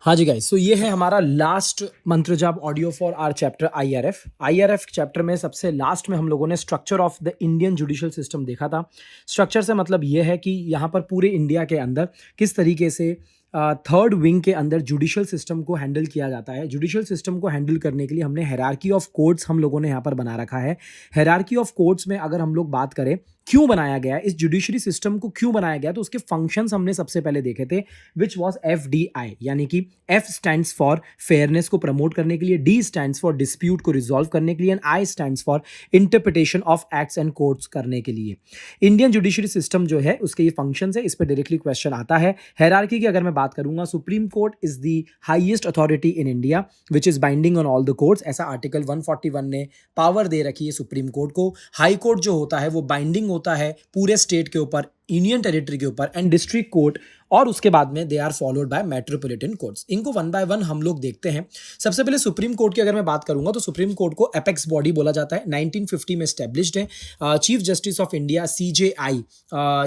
हाँ जी गाइस, तो ये है हमारा लास्ट मंत्र जाप audio for our chapter IRF. IRF chapter में सबसे लास्ट में हम लोगों ने structure of the Indian judicial system देखा था। स्ट्रक्चर से मतलब ये है कि यहाँ पर पूरे इंडिया के अंदर किस तरीके से थर्ड विंग के अंदर जुडिशियल सिस्टम को हैंडल किया जाता है। जुडिशियल सिस्टम को हैंडल करने के लिए हमने हायरार्की ऑफ कोर्ट्स हम लोगों ने यहाँ पर बना रखा है। हायरार्की ऑफ कोर्ट्स में अगर हम लोग बात करें क्यों बनाया गया, इस जुडिशरी सिस्टम को क्यों बनाया गया, तो उसके फंक्शंस हमने सबसे पहले देखे थे, विच वॉज एफडीआई, यानी कि एफ स्टैंड्स फॉर फेयरनेस को प्रमोट करने के लिए, डी स्टैंड्स फॉर डिस्प्यूट को रिजॉल्व करने के लिए, and I stands for interpretation of acts and courts करने के लिए। इंडियन जुडिशरी सिस्टम जो है उसके ये फंक्शंस है, इस पर डायरेक्टली क्वेश्चन आता है। हायरार्की की अगर मैं बात करूंगा, supreme court is the highest authority in India which is binding on all the courts, ऐसा आर्टिकल 141 ने पावर दे रखी है सुप्रीम कोर्ट को। हाई कोर्ट जो होता है वो बाइंडिंग होता है पूरे स्टेट के ऊपर, यूनियन टेरिटरी के ऊपर, एंड डिस्ट्रिक्ट कोर्ट, और उसके बाद में they are followed by metropolitan courts. इनको वन बाय वन हम लोग देखते हैं। सबसे पहले सुप्रीम कोर्ट की अगर मैं बात करूंगा तो सुप्रीम कोर्ट को एपेक्स बॉडी बोला जाता है, 1950 में एस्टेब्लिश्ड है। Chief justice of India CJI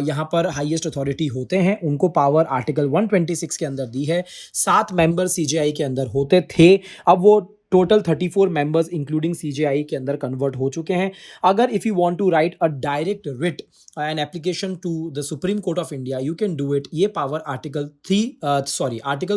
यहाँ पर हाईएस्ट अथॉरिटी होते हैं, उनको पावर आर्टिकल 126 के अंदर दी है। 7 मेंबर सीजेआई के अंदर होते थे, अब वो टोटल 34 मेंबर्स इंक्लूडिंग सीजेआई के अंदर कन्वर्ट हो चुके हैं। अगर if you want to write a direct writ an application to the supreme court of India, you can do it. ये पावर आर्टिकल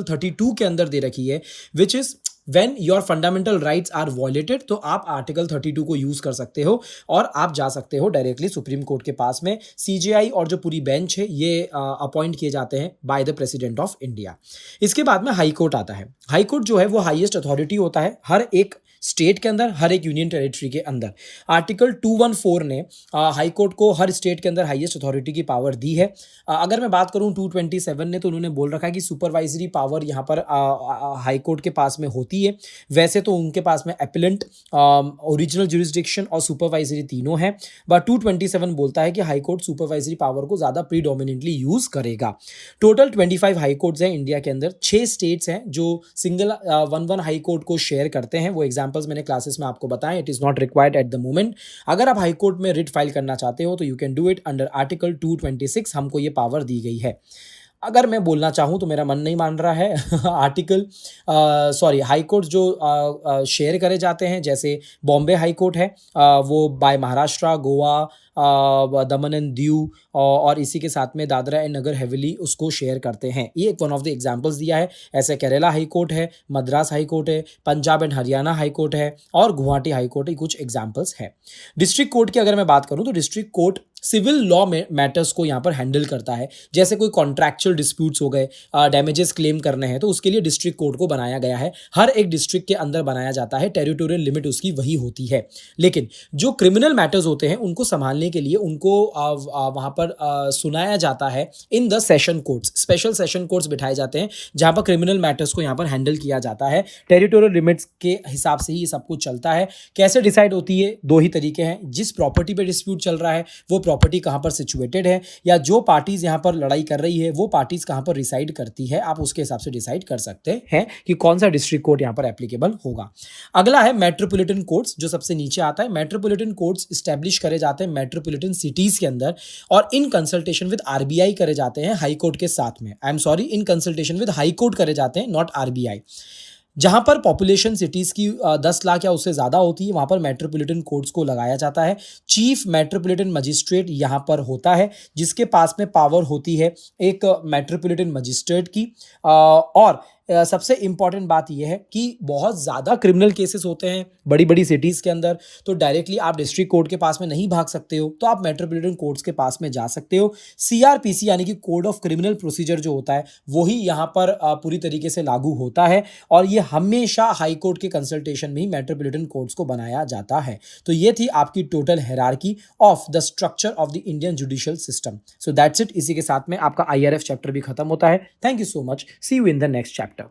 32 के अंदर दे रखी है, which is when your fundamental rights are violated, तो आप आर्टिकल 32 को use कर सकते हो और आप जा सकते हो डायरेक्टली सुप्रीम कोर्ट के पास में। सीजेआई और जो पूरी बेंच है ये अपॉइंट किए जाते हैं by the president of India. इसके बाद में हाई कोर्ट आता है। हाई कोर्ट जो है वो हाईएस्ट अथॉरिटी होता है हर एक स्टेट के अंदर, हर एक यूनियन टेरिटरी के अंदर। आर्टिकल 214 ने हाई कोर्ट को हर स्टेट के अंदर हाईएस्ट अथॉरिटी की पावर दी है। अगर मैं बात करूं 227 ने, तो उन्होंने बोल रखा है कि सुपरवाइजरी पावर यहाँ पर हाई कोर्ट के पास में होती है। वैसे तो उनके पास में एपिलेंट, ओरिजिनल जुरिस्डिक्शन और सुपरवाइजरी तीनों है, बट 227 बोलता है कि हाई कोर्ट सुपरवाइजरी पावर को ज़्यादा प्रीडोमिनेंटली यूज करेगा। टोटल 25 हाई कोर्ट्स हैं इंडिया के अंदर। 6 स्टेट्स हैं जो सिंगल वन हाई कोर्ट को शेयर करते हैं। वो एग्जाम्पल्स मैंने क्लासेस में आपको बताएं, it is not required at the moment. अगर आप हाई कोर्ट में रिट फाइल करना चाहते हो तो you can do it under article 226, हमको ये पावर दी गई है। अगर मैं बोलना चाहूँ तो मेरा मन नहीं मान रहा है हाई कोर्ट जो शेयर करे जाते हैं, जैसे बॉम्बे हाई कोर्ट है, वो bye Maharashtra, Goa, Daman and Diu और इसी के साथ में दादरा एंड नगर हवेली उसको शेयर करते हैं। ये एक वन ऑफ द एग्जांपल्स दिया है। ऐसे केरला हाई कोर्ट है, मद्रास हाई कोर्ट है, Punjab and Haryana high court है और गुवाहाटी हाई कोर्ट, कुछ एग्जांपल्स है। डिस्ट्रिक्ट कोर्ट की अगर मैं बात करूं तो डिस्ट्रिक्ट कोर्ट सिविल लॉ में मैटर्स को यहाँ पर हैंडल करता है। जैसे कोई कॉन्ट्रैक्चुअल डिस्प्यूट्स हो गए, डैमेजेस क्लेम करने हैं, तो उसके लिए डिस्ट्रिक्ट कोर्ट को बनाया गया है। हर एक डिस्ट्रिक्ट के अंदर बनाया जाता है, टेरिटोरियल लिमिट उसकी वही होती है। लेकिन जो क्रिमिनल मैटर्स होते हैं उनको संभालने के लिए उनको वहाँ पर सुनाया जाता है in the session courts. Special session courts बिठाए जाते हैं जहाँ पर क्रिमिनल मैटर्स को यहाँ पर हैंडल किया जाता है। टेरिटोरियल लिमिट्स के हिसाब से ही ये सब कुछ चलता है। कैसे डिसाइड होती है? 2 ही तरीके हैं। जिस प्रॉपर्टी पे डिस्प्यूट चल रहा है वो प्रॉपर्टी कहाँ पर सिचुएटेड है, या जो पार्टीज यहाँ पर लड़ाई कर रही है वो पार्टीज कहाँ पर रिसाइड करती है, आप उसके हिसाब से डिसाइड कर सकते हैं कि कौन सा डिस्ट्रिक्ट कोर्ट यहाँ पर एप्लीकेबल होगा। अगला है मेट्रोपॉलिटन कोर्ट्स, जो सबसे नीचे आता है। मेट्रोपॉलिटन कोर्ट्स स्टैब्लिश करे जाते हैं मेट्रोपॉलिटन सिटीज के अंदर और इन कंसल्टेशन विद आरबीआई करे जाते हैं हाई कोर्ट के साथ में। I am sorry, in consultation with high court करे जाते हैं, नॉट आरबीआई। जहां पर पॉपुलेशन सिटीज की 10 लाख या उससे ज़्यादा होती है वहां पर मेट्रोपॉलिटन कोर्ट्स को लगाया जाता है। चीफ मेट्रोपॉलिटन मजिस्ट्रेट यहां पर होता है, जिसके पास में पावर होती है एक मेट्रोपॉलिटन मजिस्ट्रेट की। और सबसे इंपॉर्टेंट बात यह है कि बहुत ज़्यादा क्रिमिनल केसेस होते हैं बड़ी बड़ी सिटीज़ के अंदर, तो डायरेक्टली आप डिस्ट्रिक्ट कोर्ट के पास में नहीं भाग सकते हो, तो आप मेट्रोपॉलिटन कोर्ट्स के पास में जा सकते हो। सीआरपीसी यानी कि कोड ऑफ क्रिमिनल प्रोसीजर जो होता है वही यहाँ पर पूरी तरीके से लागू होता है, और ये हमेशा हाई कोर्ट के कंसल्टेशन में ही मेट्रोपॉलिटन कोर्ट्स को बनाया जाता है। तो ये थी आपकी total hierarchy of the structure of the Indian judicial system. So that's it. इसी के साथ में आपका आईआरएफ चैप्टर भी खत्म होता है। Thank you so much. See you in the next chapter.